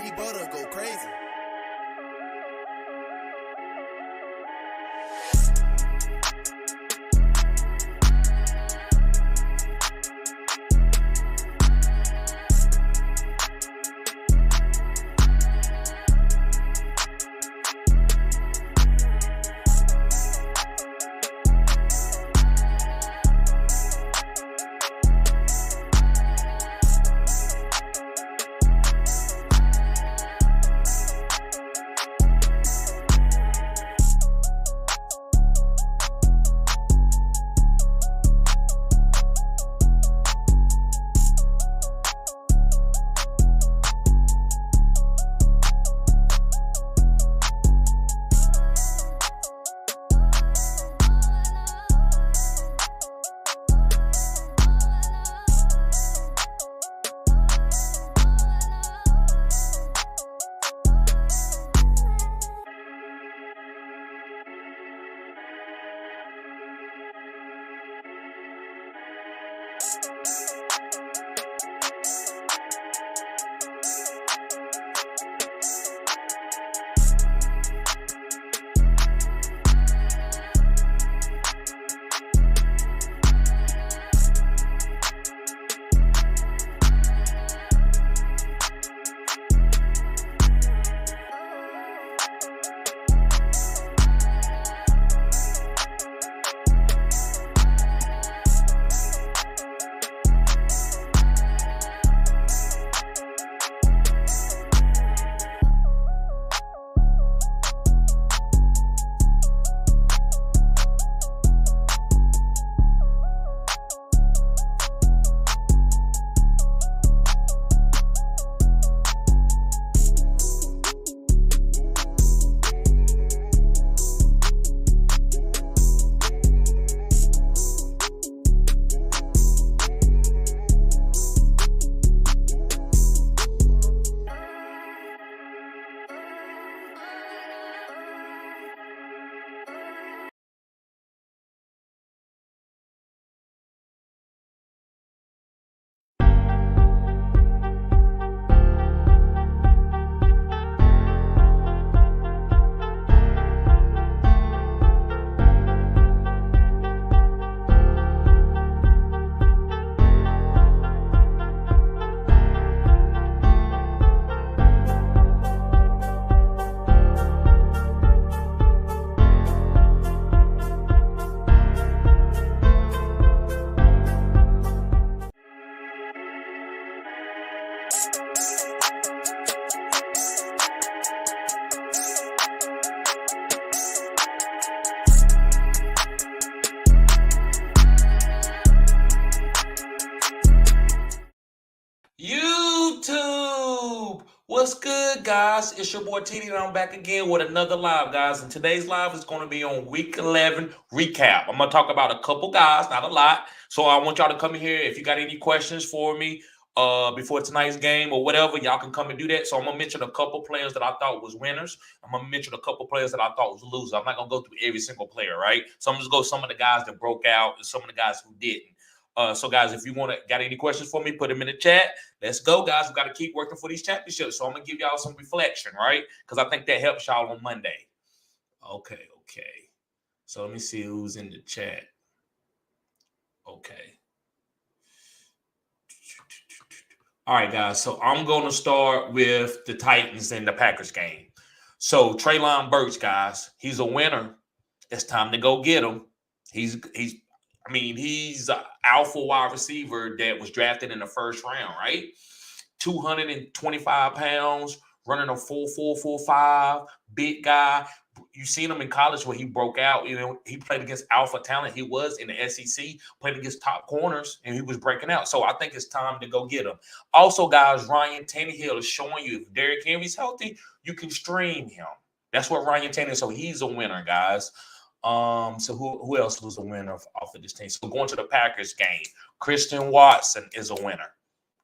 E-Butter go crazy. YouTube, what's good, guys? It's your boy TD, and I'm back again with another live, guys. And today's live is going to be on Week 11 recap. I'm going to talk about a couple guys, not a lot. So I want y'all to come in here. If you got any questions for me before tonight's game or whatever, y'all can come and do that. So I'm going to mention a couple players that I thought was winners. I'm going to mention a couple players that I thought was losers. I'm not going to go through every single player, right? So I'm just going to go some of the guys that broke out and some of the guys who didn't. So, guys, if you got any questions for me, put them in the chat. Let's go, guys. We got to keep working for these championships. So I'm going to give y'all some reflection, right? Because I think that helps y'all on Monday. Okay. So let me see who's in the chat. Okay. All right, guys. So I'm going to start with the Titans and the Packers game. So Treylon Burks, guys, he's a winner. It's time to go get him. He's an alpha wide receiver that was drafted in the first round, right? 225 pounds, running a 4.45, big guy. You seen him in college where he broke out. You know, he played against alpha talent. He was in the SEC, played against top corners, and he was breaking out. So I think it's time to go get him. Also, guys, Ryan Tannehill is showing you if Derrick Henry's healthy, you can stream him. That's what Ryan Tannehill. So he's a winner, guys. So who else was a winner off of this team? So going to the Packers game, Christian Watson is a winner.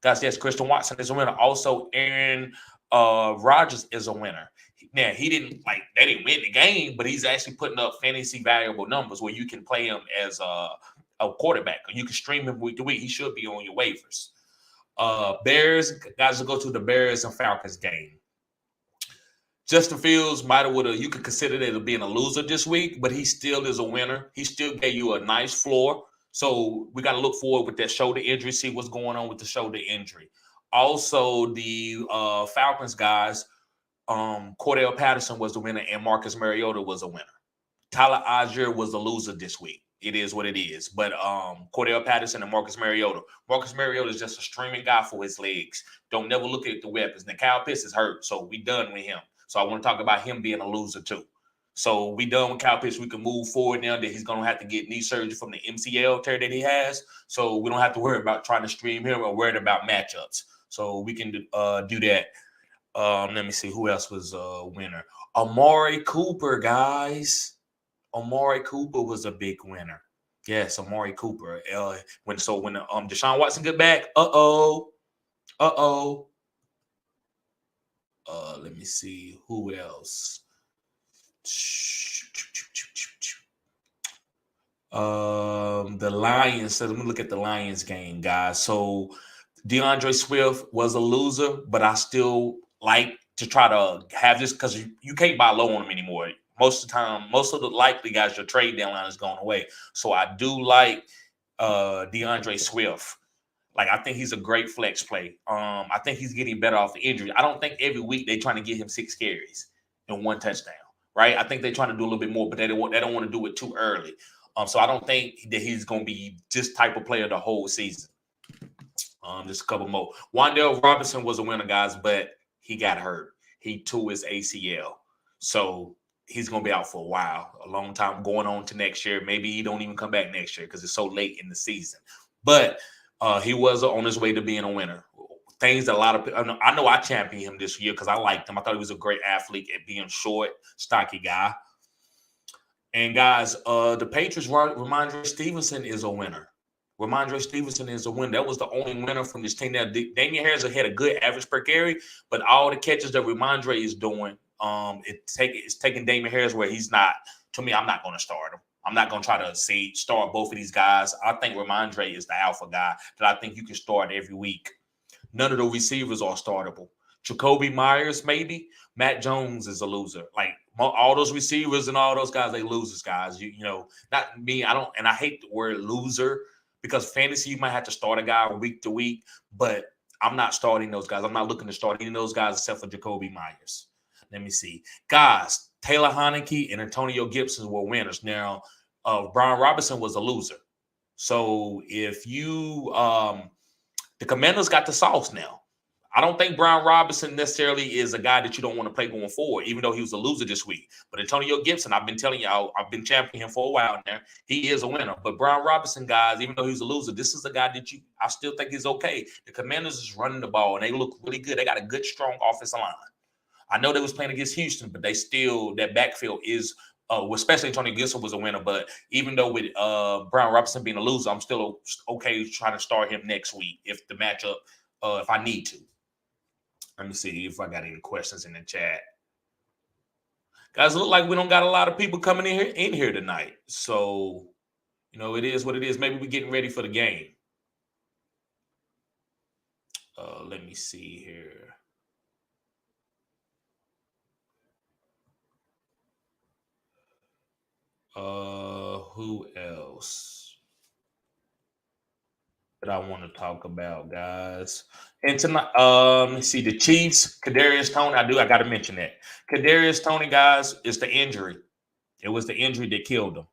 Guys, yes, Christian Watson is a winner. Also, Aaron Rodgers is a winner. Now, they didn't win the game, but he's actually putting up fantasy valuable numbers where you can play him as a quarterback. Or you can stream him week to week. He should be on your waivers. Bears, guys, will go to the Bears and Falcons game. Justin Fields might have you could consider that as being a loser this week, but he still is a winner. He still gave you a nice floor. So we got to look forward with that shoulder injury, see what's going on with the shoulder injury. Also, the Falcons guys, Cordell Patterson was the winner, and Marcus Mariota was a winner. Tyler Algier was a loser this week. It is what it is. But Cordell Patterson and Marcus Mariota. Marcus Mariota is just a streaming guy for his legs. Don't never look at the weapons. Now, Kyle Pitts is hurt, so we done with him. So I want to talk about him being a loser too. So we done with Kyle Pitts. We can move forward now that he's going to have to get knee surgery from the MCL tear that he has. So we don't have to worry about trying to stream him or worried about matchups. So we can do that. Let me see who else was a winner. Amari Cooper, guys. Amari Cooper was a big winner. Yes, Amari Cooper. When Deshaun Watson get back, let me see who else. The Lions. So let me look at the Lions game, guys. So DeAndre Swift was a loser, but I still like to try to have this because you can't buy low on him anymore. Most of the time, most of the likely guys, your trade deadline is going away. So I do like DeAndre Swift. Like, I think he's a great flex play. I think he's getting better off the injury. I don't think every week they're trying to get him 6 carries and 1 touchdown, right? I think they're trying to do a little bit more, but they don't want to do it too early. So I don't think that he's going to be this type of player the whole season. Just a couple more. Wan'Dale Robinson was a winner, guys, but he got hurt. He tore his ACL. So he's going to be out for a while, a long time going on to next year. Maybe he don't even come back next year because it's so late in the season. But he was on his way to being a winner. Things that a lot of people, I know I championed him this year because I liked him. I thought he was a great athlete at being short, stocky guy. And guys, the Patriots, Ramondre Stevenson is a winner. Ramondre Stevenson is a winner. That was the only winner from this team. Now, Damian Harris had a good average per carry, but all the catches that Ramondre is doing, it's taking Damian Harris where he's not. To me, I'm not going to start him. I'm not going to try to start both of these guys. I think Ramondre is the alpha guy that I think you can start every week. None of the receivers are startable. Jacoby Myers, maybe. Matt Jones is a loser. Like, all those receivers and all those guys, they losers, guys. You know, not me. I hate the word loser because fantasy, you might have to start a guy week to week, but I'm not starting those guys. I'm not looking to start any of those guys except for Jacoby Myers. Let me see. Guys, Taylor Heineke and Antonio Gibson were winners. Now, Brian Robinson was a loser. So if you the Commanders got the sauce now. I don't think Brian Robinson necessarily is a guy that you don't want to play going forward, even though he was a loser this week. But Antonio Gibson, I've been telling y'all, I've been championing him for a while now. He is a winner. But Brian Robinson, guys, even though he's a loser, this is a guy that I still think is okay. The Commanders is running the ball, and they look really good. They got a good, strong offensive line. I know they was playing against Houston, but they still, that backfield is, especially Antonio Gibson was a winner. But even though with Brian Robinson being a loser, I'm still okay trying to start him next week if the matchup, if I need to. Let me see if I got any questions in the chat. Guys, it look like we don't got a lot of people coming in here tonight. So, you know, it is what it is. Maybe we're getting ready for the game. Let me see here. Who else that I want to talk about, guys? And tonight, let's see, the Chiefs, Kadarius Toney. I got to mention that. Kadarius Toney, guys, is the injury. It was the injury that killed him.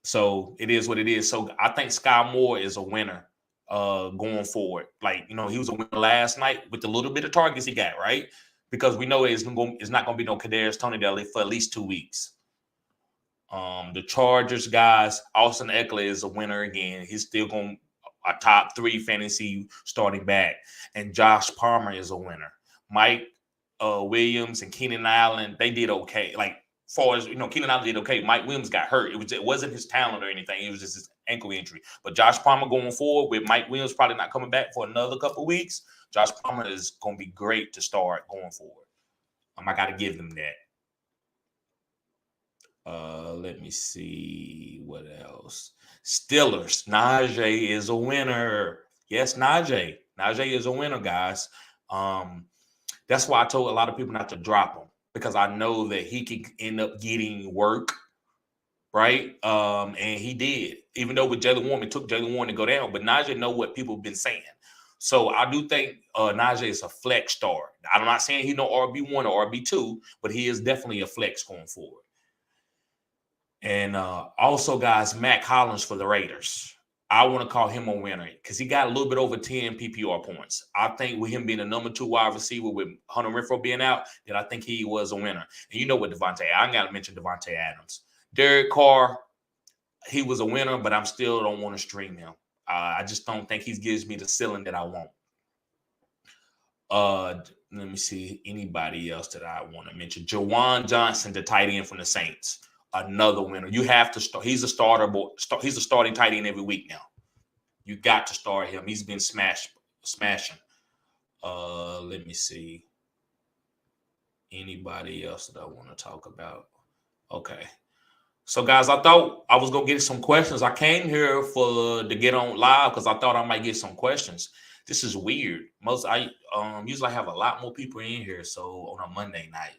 So it is what it is. So I think Sky Moore is a winner going forward. Like, you know, he was a winner last night with the little bit of targets he got, right? Because we know it's not going to be no Kadarius Toney there for at least 2 weeks. The Chargers, guys, Austin Eckler is a winner again. He's still going a top 3 fantasy starting back. And Josh Palmer is a winner. Mike Williams and Keenan Allen, they did okay. Like, far as, you know, Keenan Allen did okay. Mike Williams got hurt. It wasn't his talent or anything. It was just his ankle injury. But Josh Palmer going forward with Mike Williams probably not coming back for another couple of weeks. Josh Palmer is going to be great to start going forward. I got to give them that. Let me see what else. Steelers. Najee is a winner. Yes, Najee. Najee is a winner, guys. That's why I told a lot of people not to drop him, because I know that he could end up getting work, right? And he did. Even though with Jalen Warren, it took Jalen Warren to go down, but Najee know what people have been saying. So I do think Najee is a flex star. I'm not saying he's no RB1 or RB2, but he is definitely a flex going forward. And also, guys, Mac Hollins for the Raiders. I want to call him a winner because he got a little bit over 10 PPR points. I think with him being a number 2 wide receiver with Hunter Renfrow being out, that I think he was a winner. And you know what, I got to mention Devontae Adams. Derek Carr, he was a winner, but I still don't want to stream him. I just don't think he gives me the ceiling that I want. Let me see anybody else that I want to mention. Jawan Johnson, the tight end from the Saints. Another winner. You have to start. He's a starter. He's a starting tight end every week now. You got to start him. He's been smashing. Let me see. Anybody else that I want to talk about? Okay. So, guys, I thought I was gonna get some questions. I came here to get on live because I thought I might get some questions. This is weird. I usually have a lot more people in here. So on a Monday night.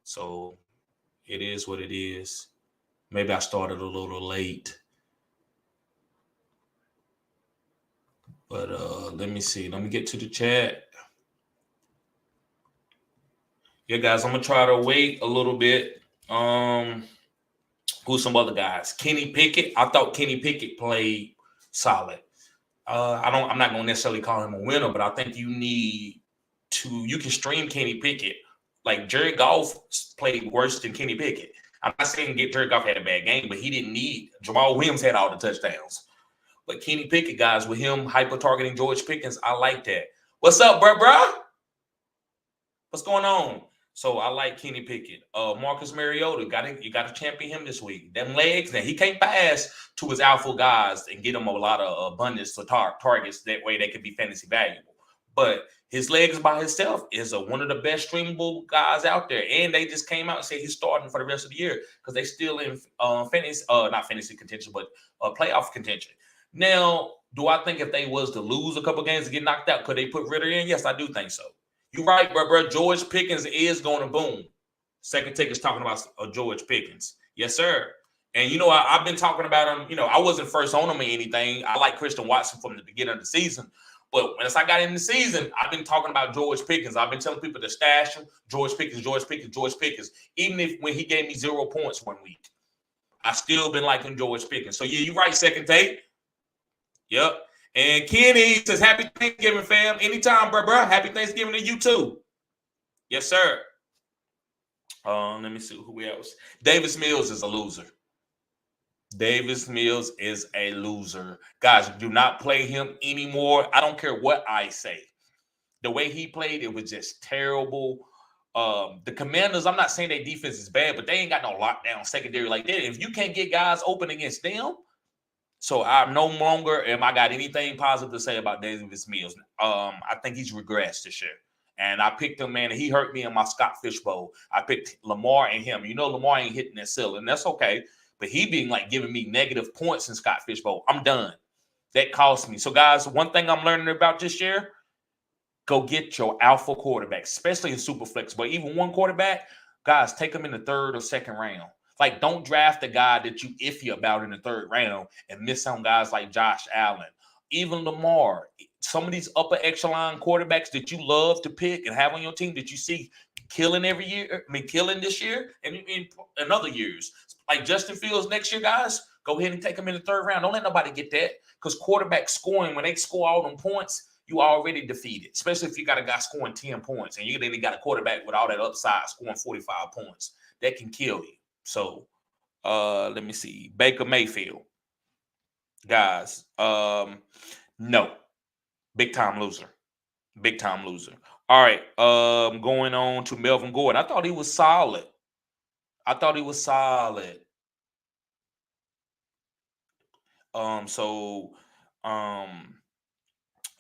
So it is what it is. Maybe I started a little late. But let me see. Let me get to the chat. Yeah, guys, I'm going to try to wait a little bit. Who's some other guys? Kenny Pickett. I thought Kenny Pickett played solid. I'm not going to necessarily call him a winner, but I think you can stream Kenny Pickett. Like Jared Goff played worse than Kenny Pickett. I'm not saying Jared Goff had a bad game, but he didn't need. Jamal Williams had all the touchdowns. But Kenny Pickett, guys, with him hyper-targeting George Pickens, I like that. What's up, bruh? What's going on? So I like Kenny Pickett. Marcus Mariota, you got to champion him this week. Them legs, now he can't pass to his alpha guys and get him a lot of abundance for targets. That way they can be fantasy valuable. But his legs by himself is one of the best streamable guys out there. And they just came out and said he's starting for the rest of the year because they still in fantasy, not fantasy contention, but playoff contention. Now, do I think if they was to lose a couple games and get knocked out, could they put Ritter in? Yes, I do think so. You're right, bro. George Pickens is going to boom. Second take is talking about George Pickens. Yes, sir. And, I've been talking about him. I wasn't first on him or anything. I like Christian Watson from the beginning of the season. But once I got in the season, I've been talking about George Pickens. I've been telling people to stash him. George Pickens. Even when he gave me 0 points one week, I still been liking George Pickens. So, yeah, you're right, second take. Yep. And Kenny says, happy Thanksgiving, fam. Anytime, bro. Happy Thanksgiving to you, too. Yes, sir. Let me see who else. Davis Mills is a loser. Davis Mills is a loser. Guys, do not play him anymore. I don't care what I say. The way he played, it was just terrible. The Commanders, I'm not saying their defense is bad, but they ain't got no lockdown secondary like that. If you can't get guys open against them, so I no longer am I got anything positive to say about Davis Mills. I think he's regressed this year. And I picked him, man, and he hurt me in my Scott Fishbowl. I picked Lamar and him. Lamar ain't hitting that ceiling. That's okay. But he been giving me negative points in Scott Fishbowl. I'm done. That cost me. So, guys, one thing I'm learning about this year, go get your alpha quarterback, especially in Superflex. But even one quarterback, guys, take him in the 3rd or 2nd round. Like, don't draft a guy that you iffy about in the 3rd round and miss on guys like Josh Allen. Even Lamar. Some of these upper echelon quarterbacks that you love to pick and have on your team that you see killing every year, killing this year and in other years. Like Justin Fields next year, guys, go ahead and take him in the 3rd round. Don't let nobody get that because quarterback scoring, when they score all them points, you already defeated, especially if you got a guy scoring 10 points and you then got a quarterback with all that upside scoring 45 points. That can kill you. So, let me see. Baker Mayfield. Guys, no. Big time loser. All right, going on to Melvin Gordon. I thought he was solid.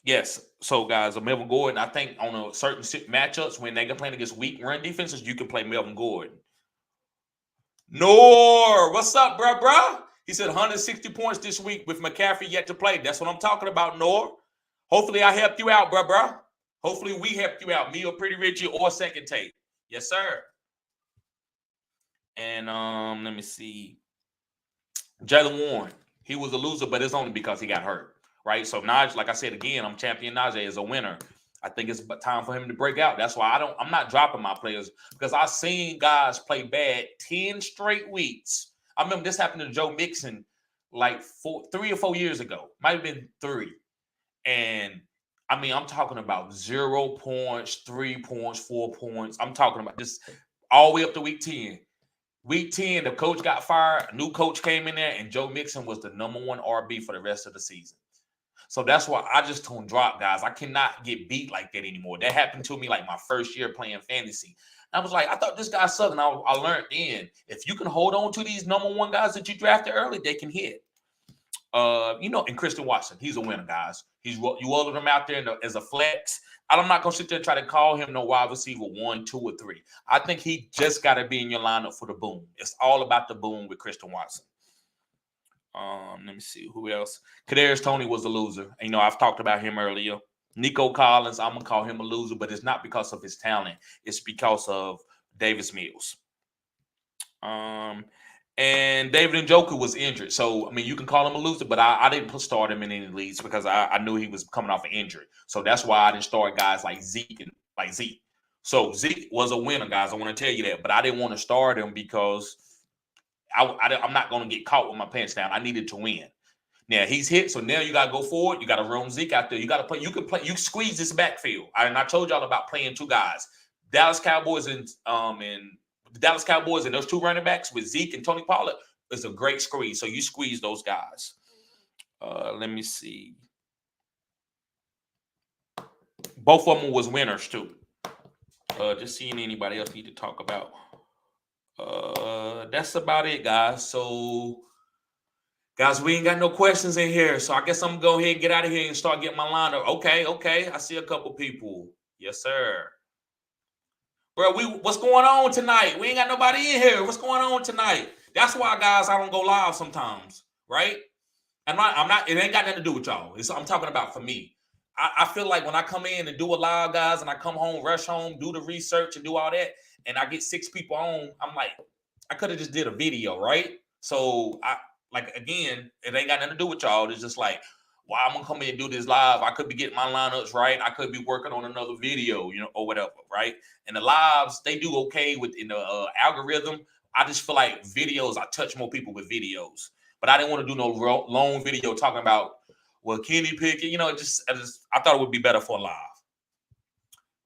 Yes. So, guys, Melvin Gordon, I think on a certain matchups when they can play against weak run defenses, you can play Melvin Gordon. Nor, what's up, bro? He said 160 points this week with McCaffrey yet to play. That's what I'm talking about, Nor. Hopefully I helped you out, bro. Hopefully we helped you out, me or Pretty Richie or Second Take. Yes, sir. And let me see. Jalen Warren, he was a loser, but it's only because he got hurt, right? So Najee, like I said again, I'm champion Najee is a winner. I think it's time for him to break out. That's why I'm not dropping my players because I've seen guys play bad 10 straight weeks. I remember this happened to Joe Mixon like 3 or 4 years ago. Might have been 3. And I mean, I'm talking about 0 points, 3 points, 4 points. I'm talking about this all the way up to week 10. Week 10, the coach got fired. A new coach came in there, and Joe Mixon was the #1 RB for the rest of the season. So that's why I just don't drop guys. I cannot get beat like that anymore. That happened to me like my first year playing fantasy. I was like, I thought this guy sucked. And I learned then, if you can hold on to these #1 guys that you drafted early, they can hit. And Christian Watson, he's a winner, guys. You ordered him out there as a flex. I'm not going to sit there and try to call him no wide receiver 1, 2, or 3. I think he just got to be in your lineup for the boom. It's all about the boom with Christian Watson. Let me see who else. Kadarius Toney was a loser. I've talked about him earlier. Nico Collins, I'm gonna call him a loser, but it's not because of his talent. It's because of Davis Mills. And David Njoku was injured, so you can call him a loser, but I didn't start him in any leagues because I knew he was coming off an injury. So that's why I didn't start guys like Zeke. So Zeke was a winner, guys. I want to tell you that, but I didn't want to start him because I'm not going to get caught with my pants down. I needed to win. Now he's hit, so now you got to go forward. You got to roam Zeke out there. You got to play. You can play. You squeeze this backfield. And I told y'all about playing 2 guys, Dallas Cowboys and the Dallas Cowboys and those 2 running backs with Zeke and Tony Pollard is a great squeeze. So you squeeze those guys. Let me see. Both of them was winners too. Just seeing anybody else need to talk about. That's about it, guys. So, guys, we ain't got no questions in here. So I guess I'm gonna go ahead and get out of here and start getting my lineup. Okay. I see a couple people. Yes, sir. Bro, what's going on tonight? We ain't got nobody in here. What's going on tonight? That's why, guys, I don't go live sometimes, right? I'm not. It ain't got nothing to do with y'all. I'm talking about for me. I feel like when I come in and do a live, guys, and I come home, rush home, do the research and do all that, and I get 6 people on, I'm like, I could have just did a video, right? So again, it ain't got nothing to do with y'all. It's just like, I'm gonna come in and do this live. I could be getting my lineups right. I could be working on another video, or whatever, right? And the lives, they do okay within the algorithm. I just feel like videos, I touch more people with videos. But I didn't want to do no long video talking about, Kenny Pickett, I thought it would be better for live.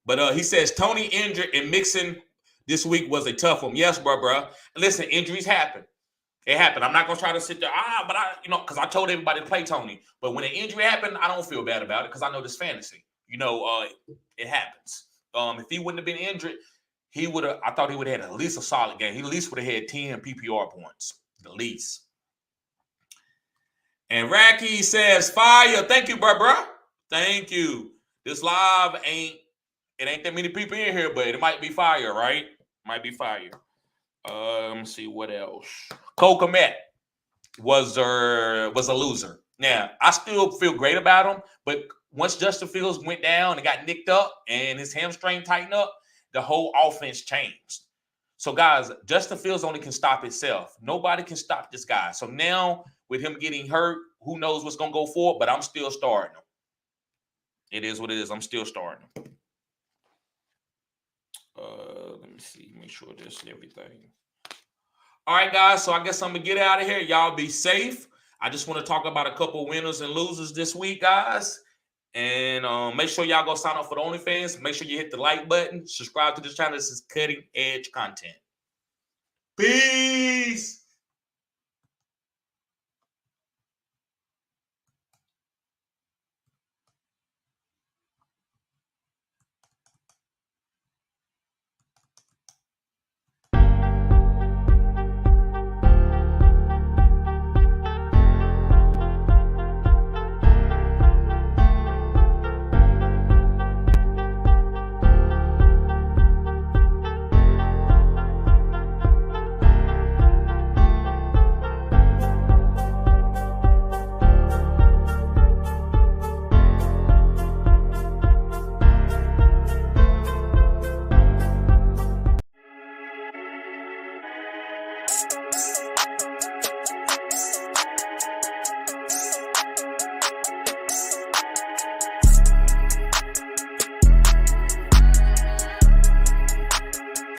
But he says Tony injured and Mixon this week was a tough one. Yes, bro. Listen, injuries happen. It happened. I'm not gonna try to sit there, because I told everybody to play Tony. But when an injury happened, I don't feel bad about it because I know this fantasy. It happens. If he wouldn't have been injured, I thought he would have had at least a solid game. He at least would have had 10 PPR points, the least. And Racky says, fire. Thank you, bro. Thank you. This live ain't that many people in here, but it might be fire, right? Might be fire. Let me see what else. Cole Kmet was a loser. Now, I still feel great about him, but once Justin Fields went down and got nicked up and his hamstring tightened up, the whole offense changed. So, guys, Justin Fields only can stop himself. Nobody can stop this guy. So now, with him getting hurt, who knows what's going to go forward, but I'm still starting him. It is what it is. I'm still starting him. Let me see. Make sure this everything. All right, guys. So I guess I'm going to get out of here. Y'all be safe. I just want to talk about a couple winners and losers this week, guys. And make sure y'all go sign up for the OnlyFans. Make sure you hit the like button. Subscribe to this channel. This is cutting edge content. Peace.